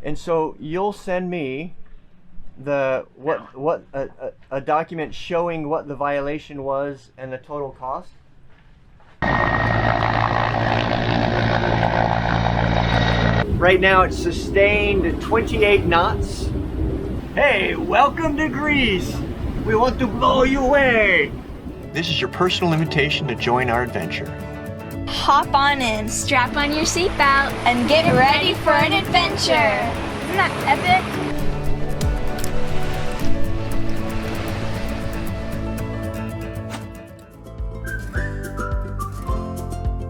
And so you'll send me the a document showing what the violation was and the total cost? Right now it's sustained 28 knots. Hey, welcome to Greece. We want to blow you away. This is your personal invitation to join our adventure. Hop on in, strap on your seatbelt, and get ready for an adventure. Isn't that epic?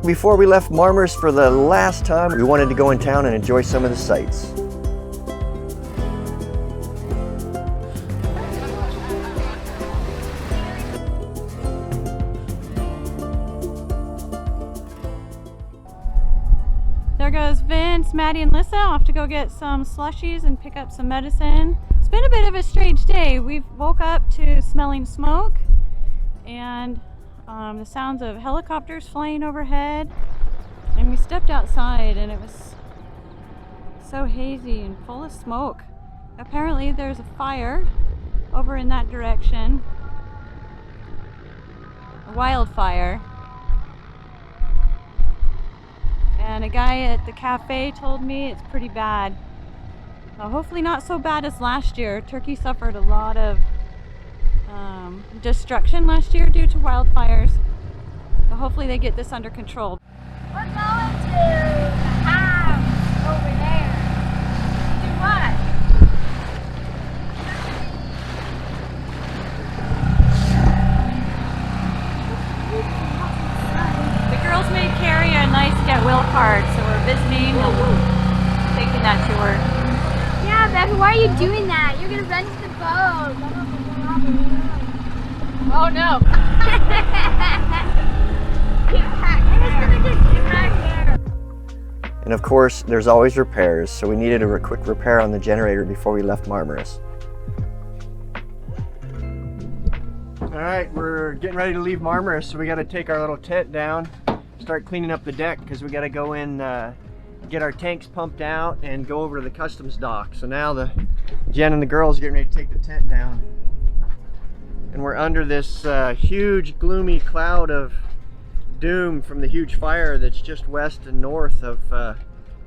Before we left Marmaris for the last time, we wanted to go in town and enjoy some of the sights. There goes Vince, Maddie, and Lissa off to go get some slushies and pick up some medicine. It's been a bit of a strange day. We've woke up to smelling smoke and the sounds of helicopters flying overhead. And we stepped outside and it was so hazy and full of smoke. Apparently there's a fire over in that direction. A wildfire. And a guy at the cafe told me it's pretty bad. Hopefully not so bad as last year. Turkey suffered a lot of destruction last year due to wildfires. So hopefully they get this under control. We're going to the house over there. Do what? The girls may carry a nice Get Will card, so we're visiting and taking that tour. Yeah, Beth, why are you doing that? You're going to run to the boat. Oh no! And of course, there's always repairs, so we needed a quick repair on the generator before we left Marmaris. Alright, we're getting ready to leave Marmaris, so we got to take our little tent down, start cleaning up the deck, because we got to go in, get our tanks pumped out, and go over to the customs dock. So now Jen and the girls are getting ready to take the tent down. And we're under this huge gloomy cloud of doom from the huge fire that's just west and north of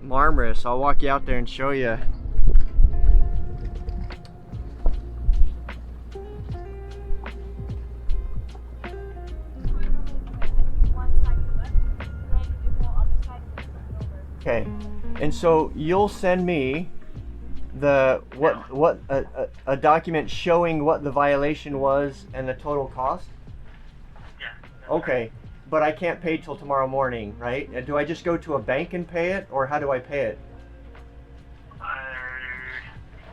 Marmaris. I'll walk you out there and show you. Okay, and so you'll send me the a document showing what the violation was and the total cost? Yeah. Okay, but I can't pay till tomorrow morning, right? Do I just go to a bank and pay it, or how do I pay it?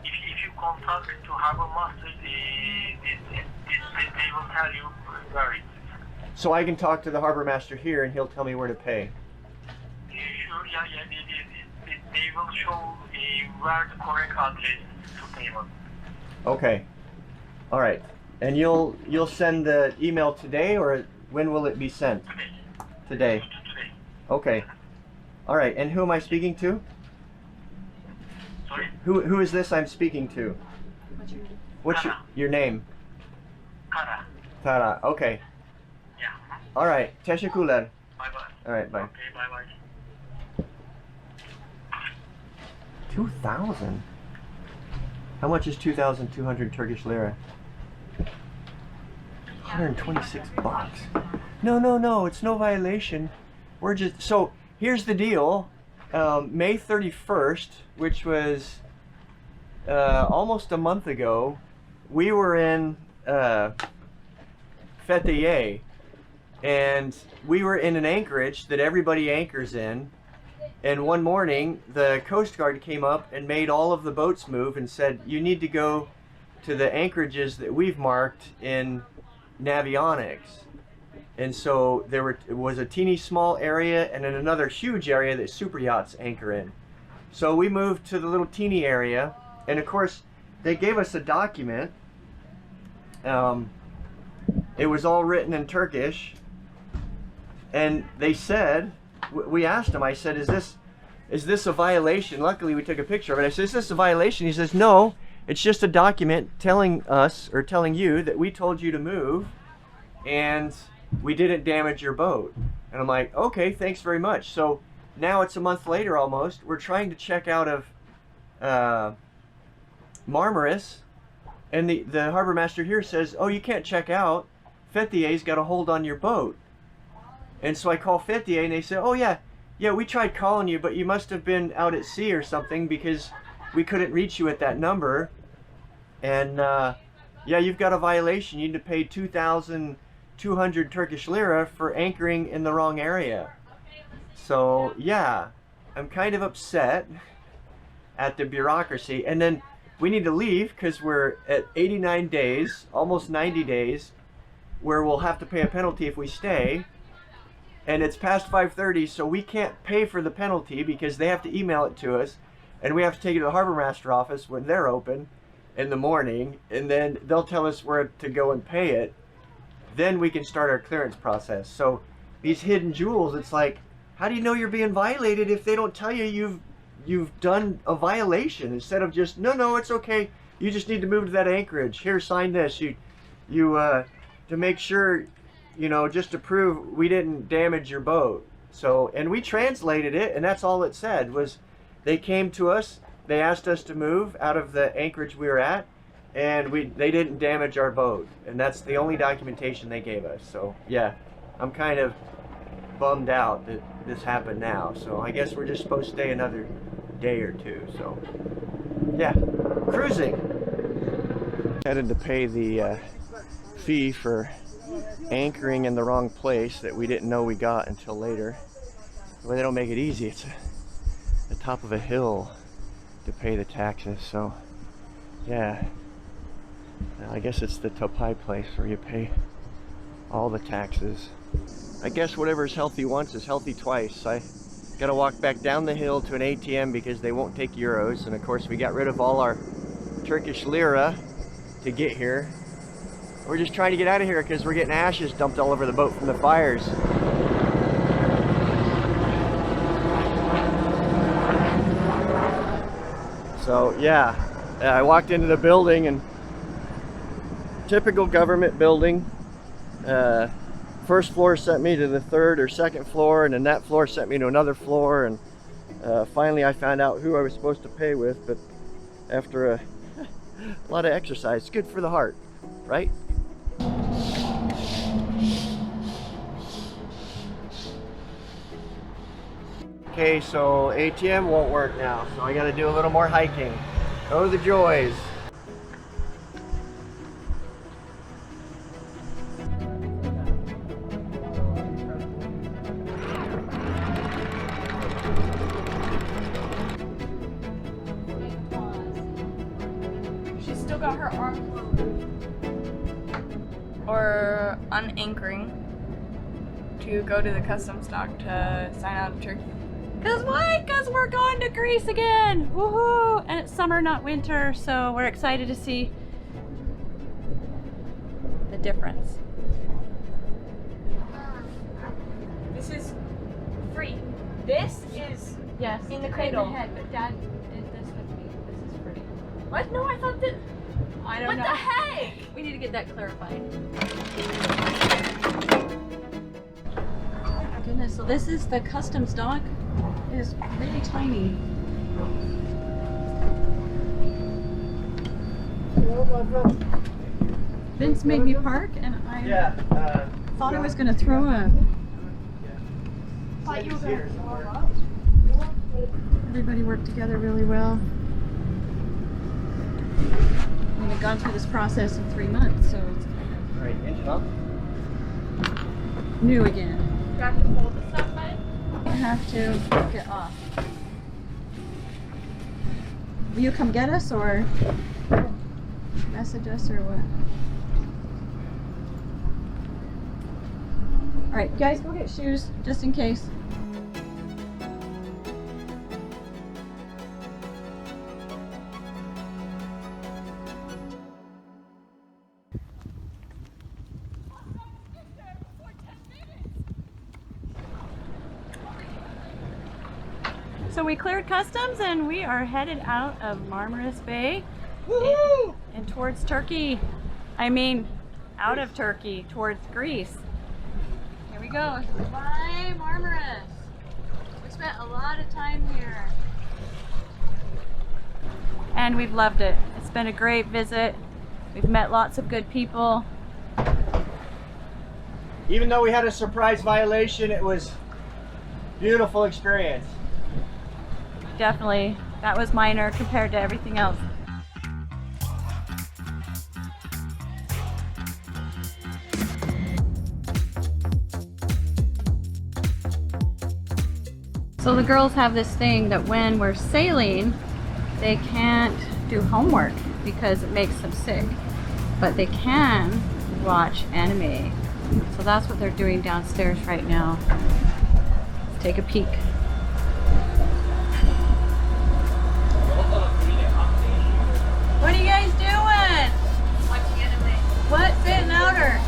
If you contact to Harbor Master, they will tell you where it is. So I can talk to the harbor master here and he'll tell me where to pay. Sure, yeah, they will show where the correct address to payment. Okay. All right. And you'll send the email today, or when will it be sent? Today. Today. Okay. All right. And who am I speaking to? Sorry? Who is this I'm speaking to? What's your name? Kara. Tara. Okay. Yeah. All right. Teşekkürler. Bye-bye. All right. Bye. Okay, bye-bye. 2,000? How much is 2,200 Turkish lira? 126 bucks. No, it's no violation. We're just, so here's the deal. May 31st, which was almost a month ago, we were in Fethiye, and we were in an anchorage that everybody anchors in. And one morning, the Coast Guard came up and made all of the boats move and said, you need to go to the anchorages that we've marked in Navionics. And so it was a teeny small area and then another huge area that super yachts anchor in. So we moved to the little teeny area, and of course, they gave us a document. It was all written in Turkish, and they said, we asked them, I said, is is this a violation? Luckily, we took a picture of it. I said, is this a violation? He says, no, it's just a document telling us, or telling you, that we told you to move, and we didn't damage your boat. And I'm like, okay, thanks very much. So now it's a month later almost. We're trying to check out of Marmaris, and the harbor master here says, oh, you can't check out. Fethier's got a hold on your boat. And so I call Fethier, and they say, oh yeah, we tried calling you, but you must have been out at sea or something, because we couldn't reach you at that number. And yeah, you've got a violation. You need to pay 2,200 Turkish lira for anchoring in the wrong area. So yeah, I'm kind of upset at the bureaucracy. And then we need to leave because we're at 89 days, almost 90 days, where we'll have to pay a penalty if we stay. And it's past 5:30, so we can't pay for the penalty because they have to email it to us, and we have to take it to the harbor master office when they're open in the morning, and then they'll tell us where to go and pay it. Then we can start our clearance process. So these hidden jewels, it's like, how do you know you're being violated if they don't tell you you've done a violation, instead of just, no, it's okay, you just need to move to that anchorage, here, sign this, you to make sure, just to prove we didn't damage your boat. So, and we translated it, and that's all it said, was they came to us, they asked us to move out of the anchorage we were at, and they didn't damage our boat, and that's the only documentation they gave us. So yeah, I'm kind of bummed out that this happened now. So I guess we're just supposed to stay another day or two. So yeah, cruising. Headed to pay the fee for anchoring in the wrong place that we didn't know we got until later. Well, they don't make it easy. It's the top of a hill to pay the taxes. So yeah, I guess it's the Topai place where you pay all the taxes. I guess whatever's healthy once is healthy twice. I gotta walk back down the hill to an ATM because they won't take euros, and of course we got rid of all our Turkish lira to get here. We're just trying to get out of here because we're getting ashes dumped all over the boat from the fires. So yeah, I walked into the building, and typical government building. First floor sent me to the third or second floor, and then that floor sent me to another floor, and finally I found out who I was supposed to pay with. But after a lot of exercise, it's good for the heart, right? Okay, so ATM won't work now, so I gotta do a little more hiking. Oh, the joys. She's still got her arm or unanchoring to go to the customs dock to sign out of Turkey. Cause why? Cause we're going to Greece again! Woohoo! And it's summer, not winter, so we're excited to see the difference. This is free. This is Yes, in the cradle. Head, but Dad did this with me. This is free. What? No, I thought that. I don't What know. the heck? We need to get that clarified. Goodness, so this is the customs dock. It is really tiny. Vince made me park, and I thought I was going to throw a... Thought you were gonna blow up. Everybody worked together really well. We've gone through this process in 3 months, so it's All right, engine up. new again. You have to hold the stuff, bud. I have to get off. Will you come get us, or message us, or what? Alright, guys, go get shoes, just in case. So we cleared customs and we are headed out of Marmaris Bay and towards Turkey. I mean, out of Turkey towards Greece. Here we go. Bye, Marmaris. We spent a lot of time here. And we've loved it. It's been a great visit. We've met lots of good people. Even though we had a surprise violation, it was a beautiful experience. Definitely. That was minor compared to everything else. So the girls have this thing that when we're sailing, they can't do homework because it makes them sick, but they can watch anime. So that's what they're doing downstairs right now. Let's take a peek. What are you guys doing? Watching anime. What? Say it louder.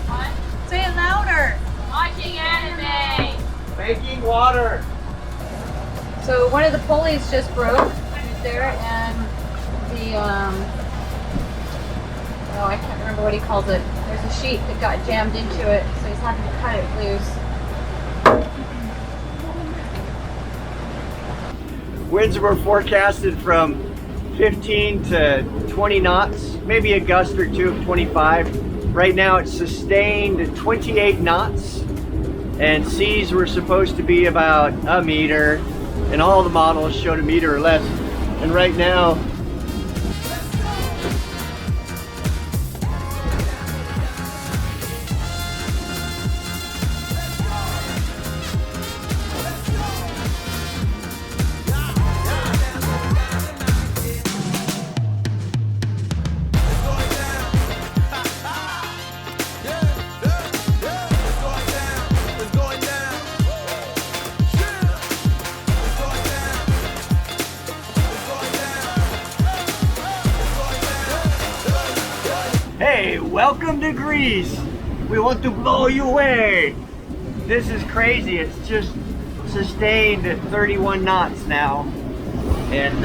What? Say it louder. Watching anime. Making water. So one of the pulleys just broke right there, and the oh, I can't remember what he calls it. There's a sheet that got jammed into it, so he's having to cut it loose. Winds were forecasted from 15 to 20 knots, maybe a gust or two of 25. Right now it's sustained at 28 knots, and seas were supposed to be about a meter, and all the models showed a meter or less. And right now, hey, welcome to Greece. We want to blow you away. This is crazy. It's just sustained at 31 knots now. And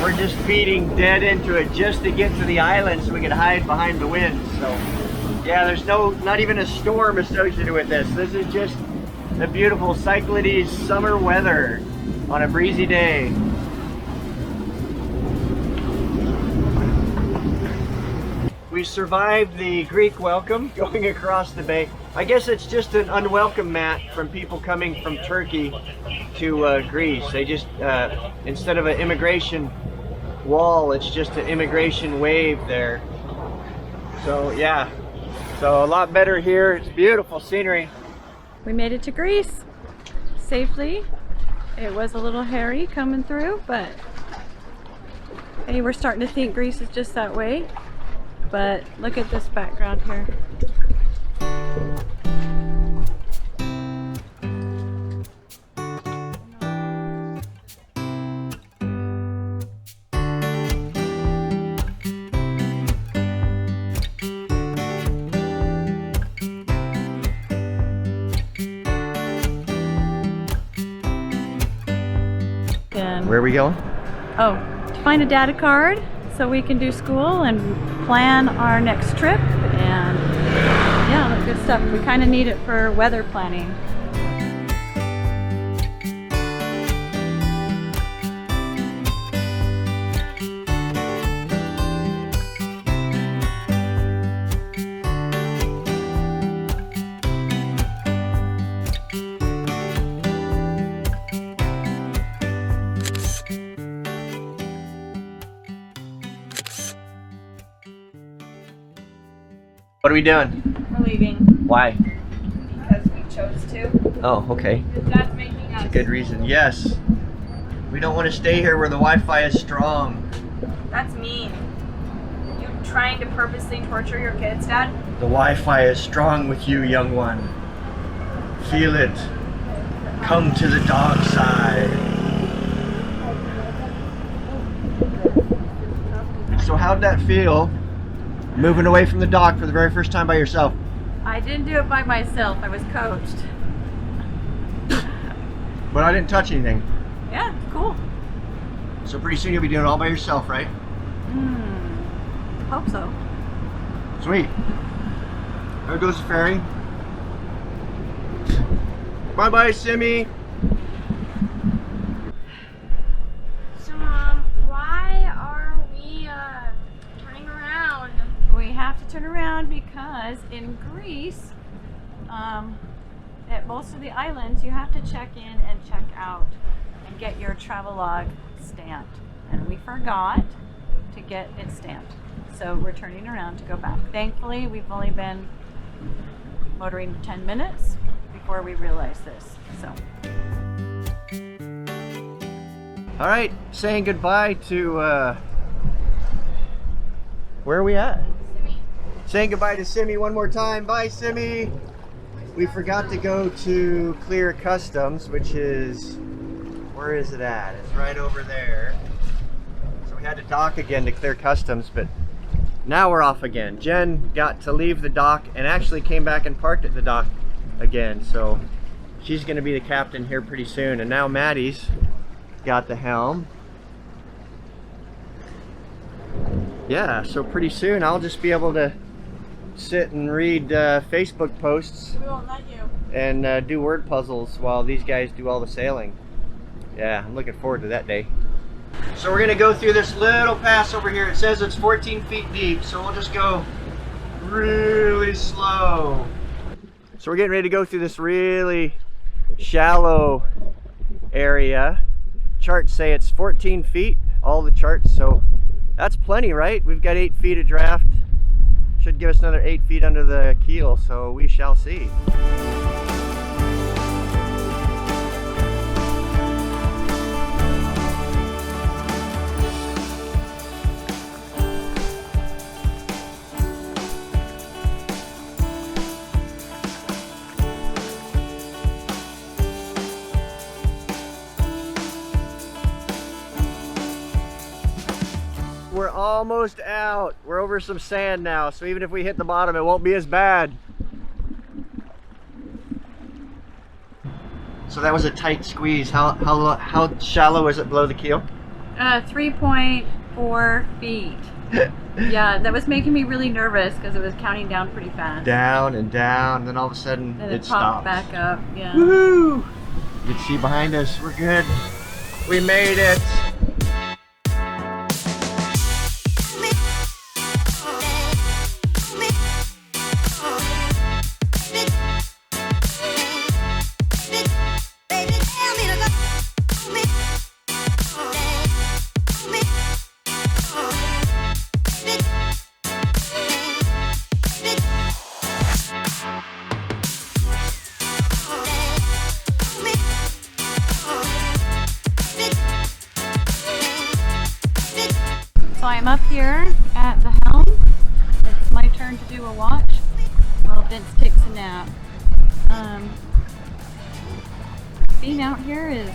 we're just feeding dead into it just to get to the island so we can hide behind the wind. So yeah, there's not even a storm associated with this. This is just the beautiful Cyclades summer weather on a breezy day. We survived the Greek welcome going across the bay. I guess it's just an unwelcome mat from people coming from Turkey to Greece. They just, instead of an immigration wall, it's just an immigration wave there. So yeah, so a lot better here. It's beautiful scenery. We made it to Greece safely. It was a little hairy coming through, but hey, we're starting to think Greece is just that way. But look at this background here. Where are we going? Oh, to find a data card so we can do school and plan our next trip, and yeah, good stuff. We kind of need it for weather planning. What are we doing? We're leaving Why? because we chose to. Oh, okay. That's making us. Good reason. Yes. We don't want to stay here where the Wi-Fi is strong. That's mean. You trying to purposely torture your kids, Dad? The Wi-Fi is strong with you, young one. Feel it. Come to the dark side. So how'd that feel, moving away from the dock for the very first time by yourself? I didn't do it by myself. I was coached. But I didn't touch anything. Yeah, cool. So pretty soon you'll be doing it all by yourself, right? Hope so. Sweet. There goes the ferry. Bye-bye, Symi. So, Mom, why are we turning around? We have to turn around because in Greece, at most of the islands, you have to check in and check out and get your travelog stamped. And we forgot to get it stamped. So we're turning around to go back. Thankfully, we've only been motoring 10 minutes before we realized this. So. All right, saying goodbye to, where are we at? Symi. Saying goodbye to Symi one more time. Bye, Symi. We forgot to go to Clear Customs, which is, where is it at? It's right over there. So we had to dock again to Clear Customs, but now we're off again. Jen got to leave the dock and actually came back and parked at the dock again. So she's gonna be the captain here pretty soon. And now Maddie's got the helm. Yeah, so pretty soon I'll just be able to sit and read Facebook posts We won't let you. and do word puzzles while these guys do all the sailing. Yeah, I'm looking forward to that day. So we're gonna go through this little pass over here. It says it's 14 feet deep, so we'll just go really slow. So we're getting ready to go through this really shallow area. Charts say it's 14 feet, all the charts, so that's plenty, right? We've got 8 feet of draft. Should give us another 8 feet under the keel, so we shall see. We're almost out. We're over some sand now, so even if we hit the bottom, it won't be as bad. So that was a tight squeeze. How shallow is it below the keel? 3.4 feet. Yeah, that was making me really nervous because it was counting down pretty fast. Down and down, and then all of a sudden And it it popped stops. back up. Yeah. Woohoo! You can see behind us. We're good. We made it. So I'm up here at the helm. It's my turn to do a watch while Vince takes a nap. Being out here is,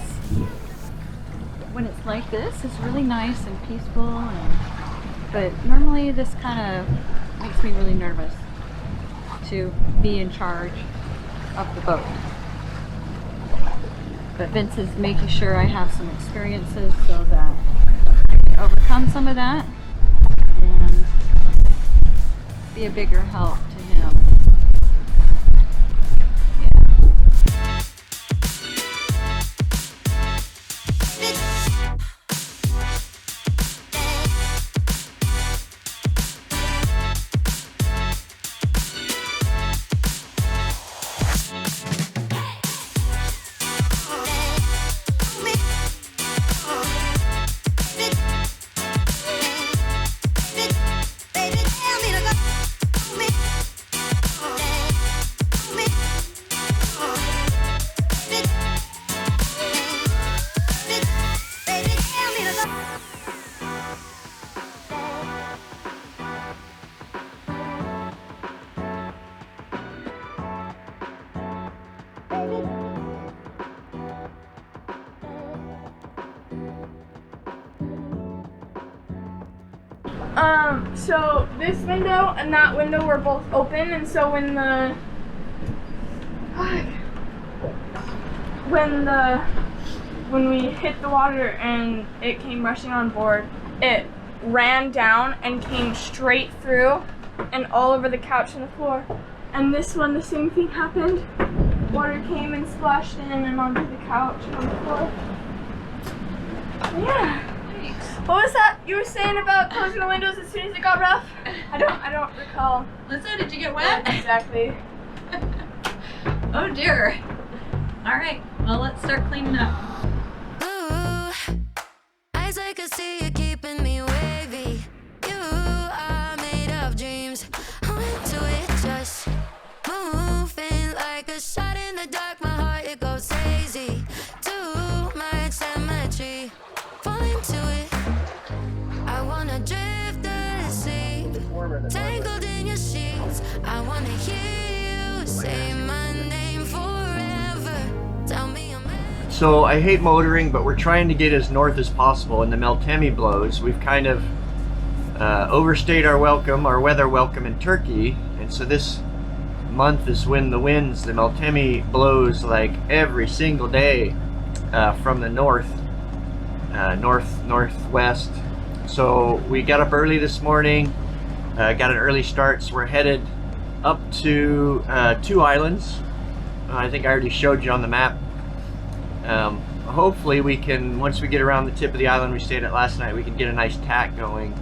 when it's like this, is really nice and peaceful. But normally this kind of makes me really nervous to be in charge of the boat. But Vince is making sure I have some experiences so that I can overcome some of that and be a bigger help to him. So this window and that window were both open, and so when the when we hit the water and it came rushing on board, it ran down and came straight through and all over the couch and the floor. And this one, the same thing happened. Water came and splashed in and onto the couch and on the floor. Yeah. What was that you were saying about closing the windows as soon as it got rough? I don't recall. Lisa, did you get wet? Exactly. Oh dear. All right, well, let's start cleaning up. Ooh, eyes I can see you keeping me wavy. You are made of dreams. I'm into it, just moving like a shot in the dark. My heart, it goes crazy. Too much symmetry. Fall into it. I wanna drift asleep, tangled in your sheets. I wanna hear you say my name forever. Tell me I'm So I hate motoring, but we're trying to get as north as possible, and the Meltemi blows. We've kind of overstayed our welcome, our weather welcome in Turkey, and so this month is when the winds, the Meltemi blows like every single day from the northwest. So we got up early this morning, got an early start, so we're headed up to 2 islands. I think I already showed you on the map. Hopefully we can, once we get around the tip of the island we stayed at last night, we can get a nice tack going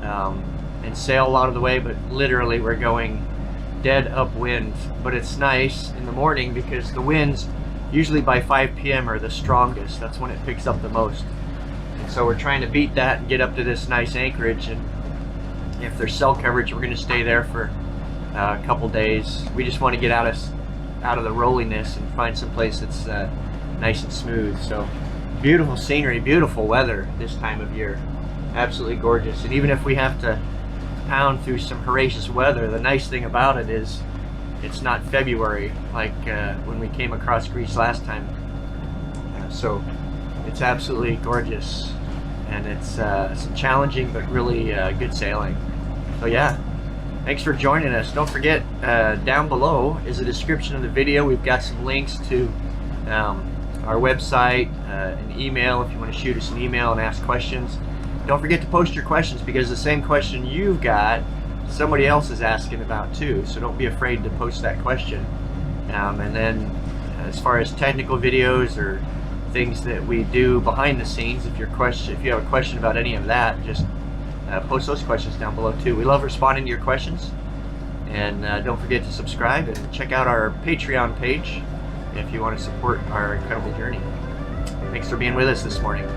and sail a lot of the way, but literally we're going dead upwind. But it's nice in the morning because the winds usually by 5 p.m. are the strongest. That's when it picks up the most. And so we're trying to beat that and get up to this nice anchorage, and if there's cell coverage we're going to stay there for a couple days. We just want to get out of the rolliness and find some place that's nice and smooth. So beautiful scenery, beautiful weather this time of year, absolutely gorgeous. And even if we have to pound through some horrendous weather, the nice thing about it is it's not February like when we came across Greece last time. So it's absolutely gorgeous, and it's some challenging but really good sailing. So yeah, thanks for joining us. Don't forget, down below is a description of the video. We've got some links to our website, an email if you want to shoot us an email and ask questions. Don't forget to post your questions, because the same question you've got, somebody else is asking about too. So don't be afraid to post that question. And then as far as technical videos or things that we do behind the scenes, if you have a question about any of that, just post those questions down below too. We love responding to your questions. And don't forget to subscribe and check out our Patreon page if you want to support our incredible journey. Thanks for being with us this morning.